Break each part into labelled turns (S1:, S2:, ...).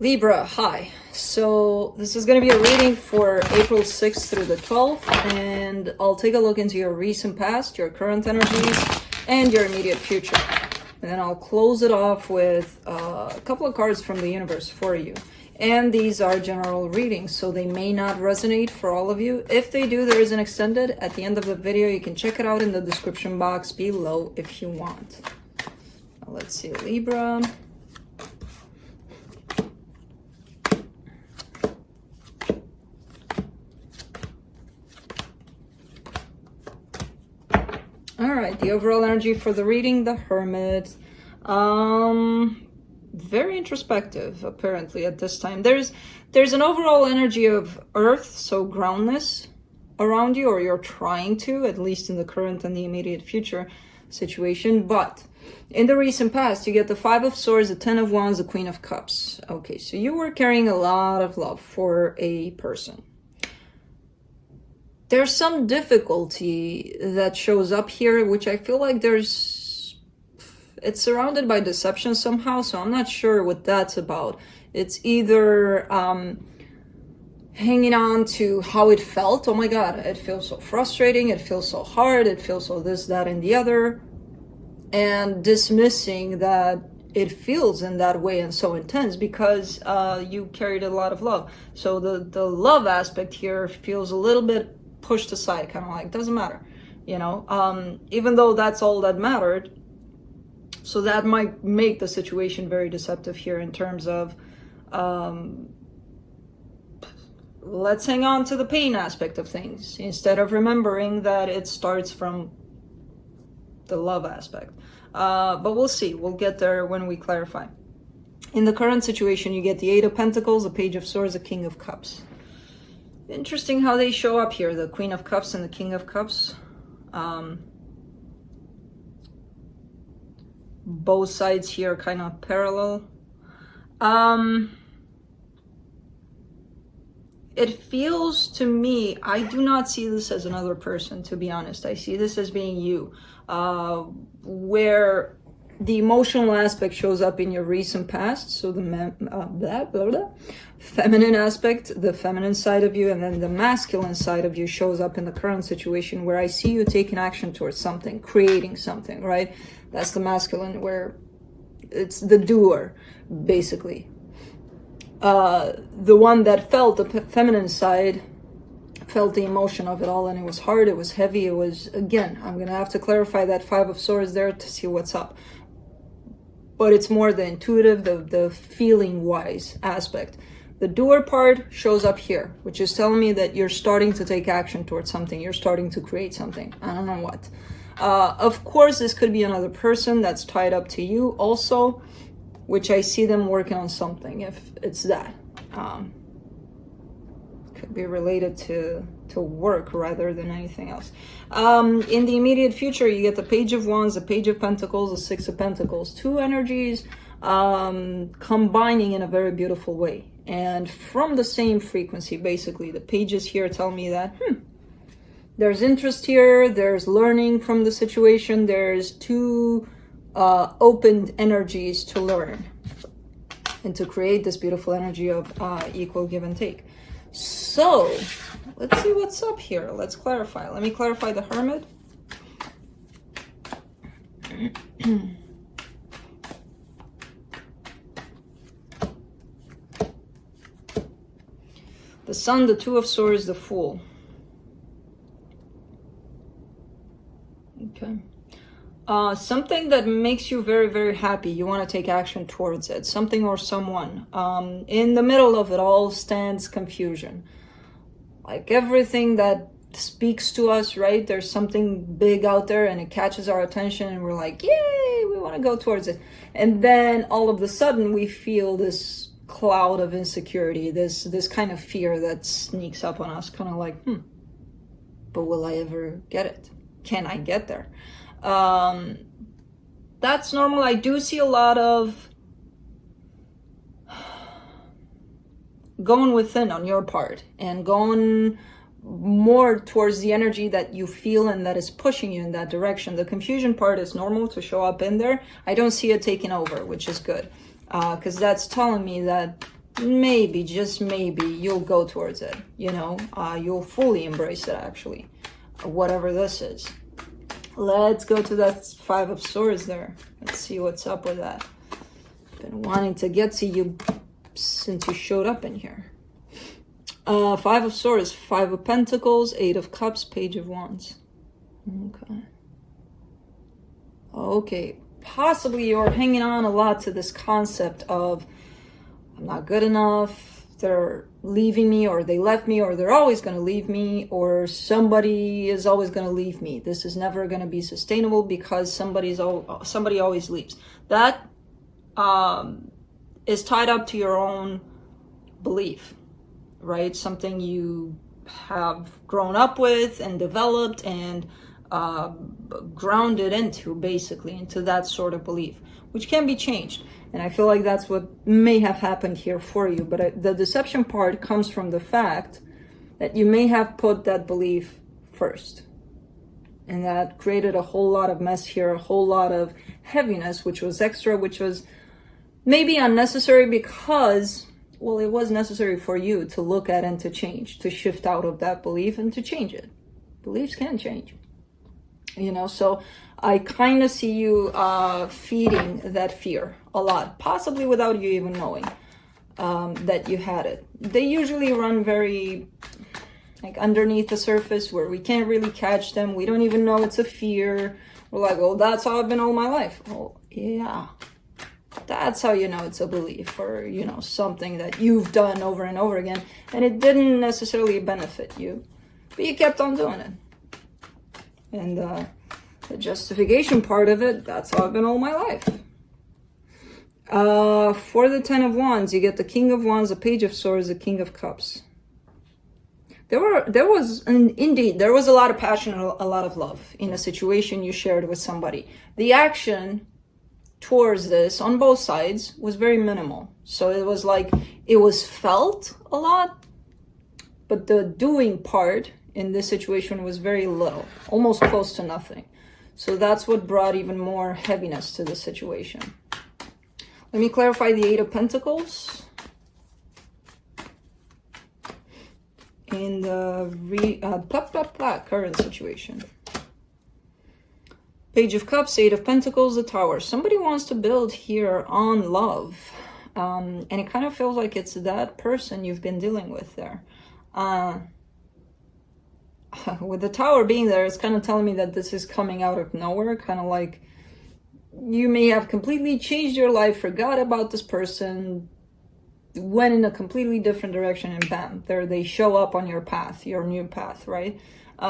S1: Libra, hi. So this is going to be a reading for April 6th through the 12th, and I'll take a look into your recent past, your current energies, and your immediate future. And then I'll close it off with a couple of cards from the universe for you. And these are general readings, so they may not resonate for all of you. If they do, there is an extended at the end of the video. You can check it out in the description box below if you want. Now, let's see, Libra. All right, the overall energy for the reading, the Hermit. Very introspective, apparently, at this time. There's an overall energy of earth, so groundness around you, or you're trying to, at least in the current and the immediate future situation. But in the recent past, you get the Five of Swords, the Ten of Wands, the Queen of Cups. Okay, so you were carrying a lot of love for a person. There's some difficulty that shows up here, which I feel like it's surrounded by deception somehow, so I'm not sure what that's about. It's either hanging on to how it felt. Oh my God, it feels so frustrating, it feels so hard, it feels so this, that, and the other, and dismissing that it feels in that way and so intense because you carried a lot of love. So the love aspect here feels a little bit pushed aside, kind of like, doesn't matter, you know, even though that's all that mattered. So that might make the situation very deceptive here in terms of let's hang on to the pain aspect of things instead of remembering that it starts from the love aspect. But we'll see, we'll get there when we clarify. In the current situation, you get the Eight of Pentacles, the Page of Swords, the King of Cups. Interesting how they show up here, the Queen of Cups and the King of Cups. Both sides here kind of parallel. It feels to me, I do not see this as another person, to be honest. I see this as being you, where the emotional aspect shows up in your recent past, so the feminine aspect, the feminine side of you, and then the masculine side of you shows up in the current situation, where I see you taking action towards something, creating something, right? That's the masculine, where it's the doer, basically. The one that felt the feminine side felt the emotion of it all, and it was hard, it was heavy, it was, again, I'm gonna have to clarify that Five of Swords there to see what's up. But it's more the intuitive, the feeling-wise aspect. The doer part shows up here, which is telling me that you're starting to take action towards something. You're starting to create something. I don't know what. Of course, this could be another person that's tied up to you also, which I see them working on something, if it's that. Could be related to work rather than anything else. In the immediate future, you get the Page of Wands, the Page of Pentacles, the Six of Pentacles. Two energies combining in a very beautiful way. And from the same frequency, basically. The pages here tell me that, there's interest here, there's learning from the situation, there's two opened energies to learn and to create this beautiful energy of equal give and take. So let's see what's up here. Let's clarify. Let me clarify the Hermit. The Sun, the Two of Swords, the Fool. Okay. Something that makes you very, very happy. You want to take action towards it. Something or someone. In the middle of it all stands confusion. Like everything that speaks to us, right? There's something big out there and it catches our attention and we're like, yay, we want to go towards it. And then all of a sudden we feel this cloud of insecurity, this kind of fear that sneaks up on us, kind of like, but will I ever get it? Can I get there? That's normal. I do see a lot of going within on your part and going more towards the energy that you feel and that is pushing you in that direction. The confusion part is normal to show up in there. I don't see it taking over, which is good, because that's telling me that maybe, just maybe, you'll go towards it, you know, you'll fully embrace it, actually, whatever this is. Let's go to that Five of Swords there. Let's see what's up with that. Been wanting to get to you since you showed up in here. Five of Swords, Five of Pentacles, Eight of Cups, Page of Wands. Okay, possibly you're hanging on a lot to this concept of I'm not good enough, they're leaving me, or they left me, or they're always going to leave me, or somebody is always going to leave me. This is never going to be sustainable because somebody always leaves. That is tied up to your own belief, right? Something you have grown up with and developed and grounded into, basically, into that sort of belief, which can be changed. And I feel like that's what may have happened here for you. But the deception part comes from the fact that you may have put that belief first. And that created a whole lot of mess here, a whole lot of heaviness, which was extra, which was maybe unnecessary because, well, it was necessary for you to look at and to change, to shift out of that belief and to change it. Beliefs can change. You know, so I kind of see you feeding that fear a lot, possibly without you even knowing that you had it. They usually run very like underneath the surface where we can't really catch them. We don't even know it's a fear. We're like, well, that's how I've been all my life. Oh, yeah. That's how you know it's a belief, or, you know, something that you've done over and over again, and it didn't necessarily benefit you, but you kept on doing it. And the justification part of it, that's how I've been all my life. For the Ten of Wands, you get the King of Wands, the Page of Swords, the King of Cups. There was a lot of passion, a lot of love in a situation you shared with somebody. The action towards this on both sides was very minimal. So it was like, it was felt a lot, but the doing part in this situation was very little, almost close to nothing. So that's what brought even more heaviness to the situation. Let me clarify the Eight of Pentacles. In the current situation. Page of Cups, Eight of Pentacles, the Tower. Somebody wants to build here on love. And it kind of feels like it's that person you've been dealing with there. With the Tower being there, it's kind of telling me that this is coming out of nowhere. Kind of like you may have completely changed your life, forgot about this person, went in a completely different direction, and bam, there they show up on your path, your new path, right?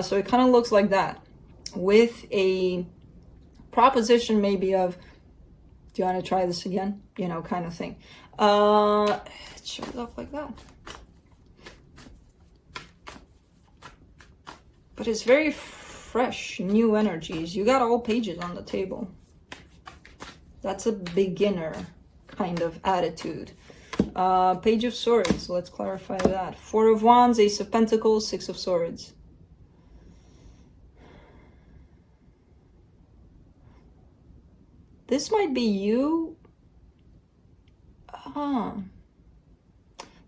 S1: So it kind of looks like that, with a proposition maybe of, do you want to try this again? You know, kind of thing. It shows up like that. But it's very fresh, new energies. You got all pages on the table. That's a beginner kind of attitude. Page of Swords, let's clarify that. Four of Wands, Ace of Pentacles, Six of Swords. This might be you.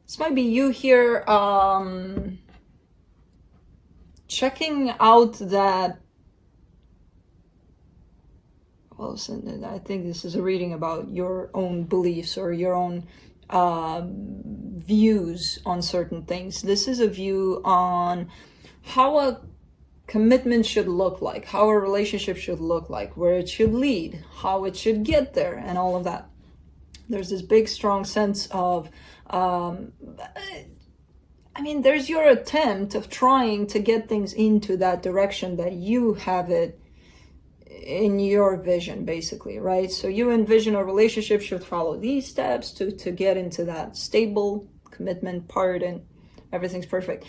S1: This might be you here checking out that, well, I think this is a reading about your own beliefs or your own views on certain things. This is a view on how a commitment should look like, how a relationship should look like, where it should lead, how it should get there, and all of that. There's this big, strong sense of, I mean, there's your attempt of trying to get things into that direction that you have it in your vision, basically, right? So you envision a relationship should follow these steps to get into that stable commitment part, and everything's perfect.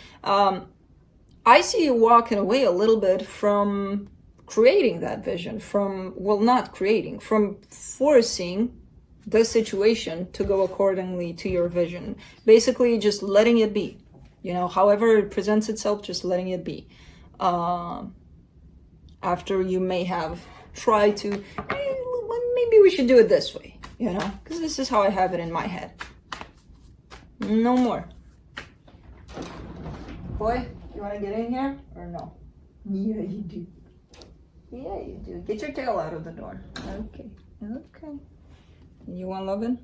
S1: I see you walking away a little bit from creating that vision, from, well, not creating, from forcing the situation to go accordingly to your vision. Basically, just letting it be. You know, however it presents itself, just letting it be. After you may have tried to, maybe we should do it this way, you know, because this is how I have it in my head. No more. Boy, you want to get in here or no? Yeah, you do. Yeah, you do. Get your tail out of the door. Okay. Okay. You want loving?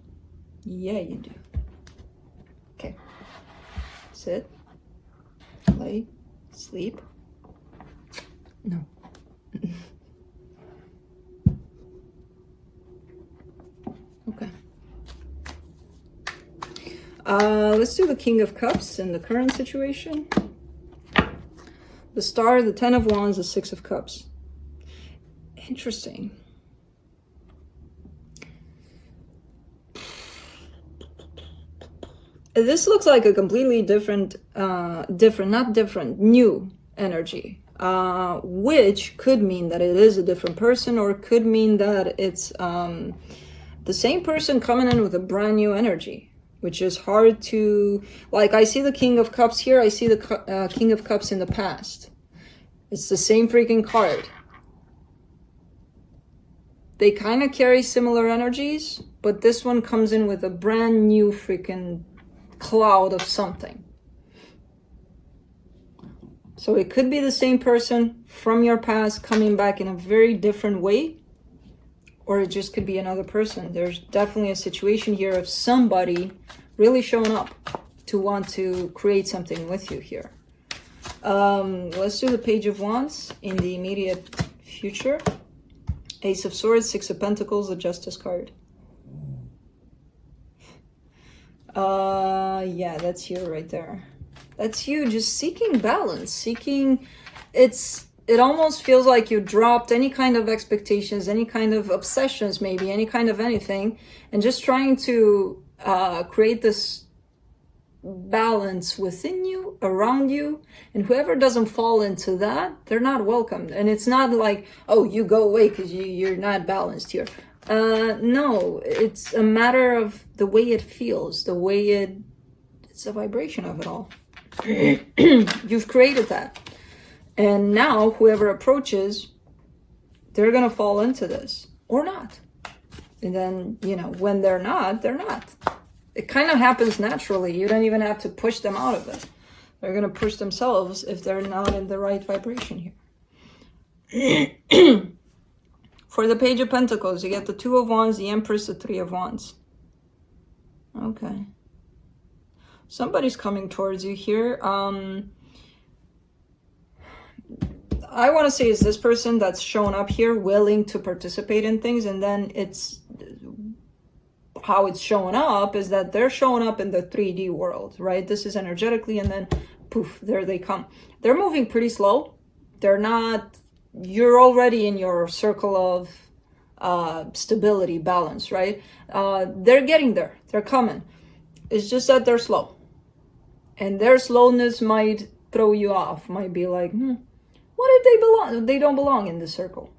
S1: Yeah, you do. Okay. Sit. Lay. Sleep. No. Okay. Let's do the King of Cups in the current situation. The Star, the Ten of Wands, the Six of Cups. Interesting. This looks like a completely new energy, which could mean that it is a different person, or it could mean that it's the same person coming in with a brand new energy, which is hard to, like, I see the King of Cups here, I see the King of Cups in the past. It's the same freaking card. They kind of carry similar energies, but this one comes in with a brand new freaking cloud of something. So it could be the same person from your past coming back in a very different way, or it just could be another person. There's definitely a situation here of somebody really showing up to want to create something with you here. Let's do the Page of Wands in the immediate future. Ace of Swords, Six of Pentacles, the Justice card. Yeah, that's you right there. That's you just seeking balance, seeking, it almost feels like you dropped any kind of expectations, any kind of obsessions, maybe any kind of anything, and just trying to create this balance within you, around you, and whoever doesn't fall into that, they're not welcomed. And it's not like, oh, you go away because you're not balanced here. No, it's a matter of the way it feels, the way it's a vibration of it all. You've created that. And now whoever approaches, they're going to fall into this or not. And then, you know, when they're not, they're not. It kind of happens naturally. You don't even have to push them out of it. They're going to push themselves if they're not in the right vibration here. For the Page of Pentacles, you get the Two of Wands, the Empress, the Three of Wands. Okay. Somebody's coming towards you here. I want to say is this person that's shown up here willing to participate in things, and then it's how it's showing up is that they're showing up in the 3D world, right? This is energetically, and then poof, there they come. They're moving pretty slow. They're not, you're already in your circle of stability, balance, right? They're getting there. They're coming. It's just that they're slow. And their slowness might throw you off, might be like, what if they don't belong in this circle?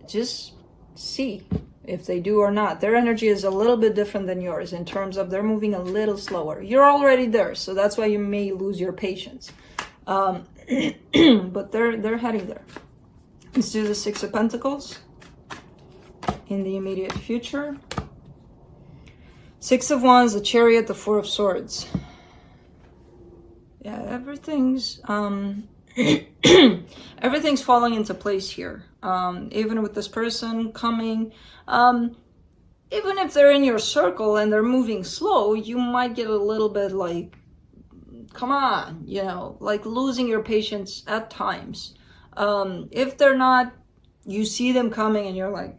S1: Just see if they do or not. Their energy is a little bit different than yours in terms of they're moving a little slower. You're already there, so that's why you may lose your patience. But they're heading there. Let's do the Six of Pentacles in the immediate future. Six of Wands, the Chariot, the Four of Swords. Yeah, everything's everything's falling into place here. Even with this person coming, even if they're in your circle and they're moving slow, you might get a little bit like, come on, you know, like losing your patience at times. If they're not, you see them coming and you're like,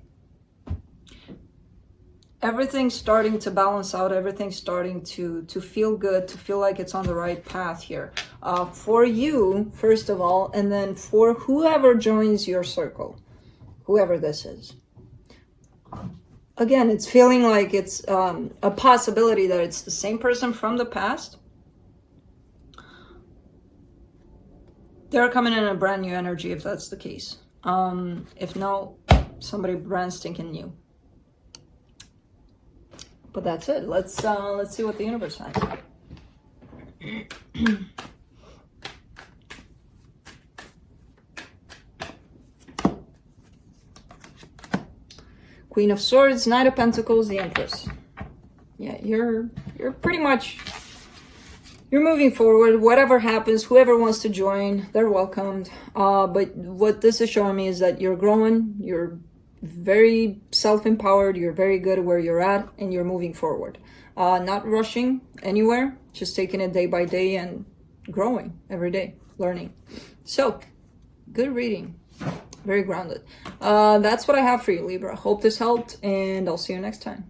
S1: everything's starting to balance out, everything's starting to feel good, to feel like it's on the right path here. For you, first of all, and then for whoever joins your circle, whoever this is. Again, it's feeling like it's a possibility that it's the same person from the past. They're coming in a brand new energy if that's the case. If no, somebody brand stinking new. But that's it. Let's see what the universe has. Queen of Swords, Knight of Pentacles, the Empress. Yeah, you're You're pretty much, you're moving forward. Whatever happens, whoever wants to join, they're welcomed. But what this is showing me is that you're growing, you're very self-empowered, you're very good at where you're at, and you're moving forward. Not rushing anywhere, just taking it day by day and growing every day, learning. So, good reading. Very grounded. That's what I have for you, Libra. Hope this helped, and I'll see you next time.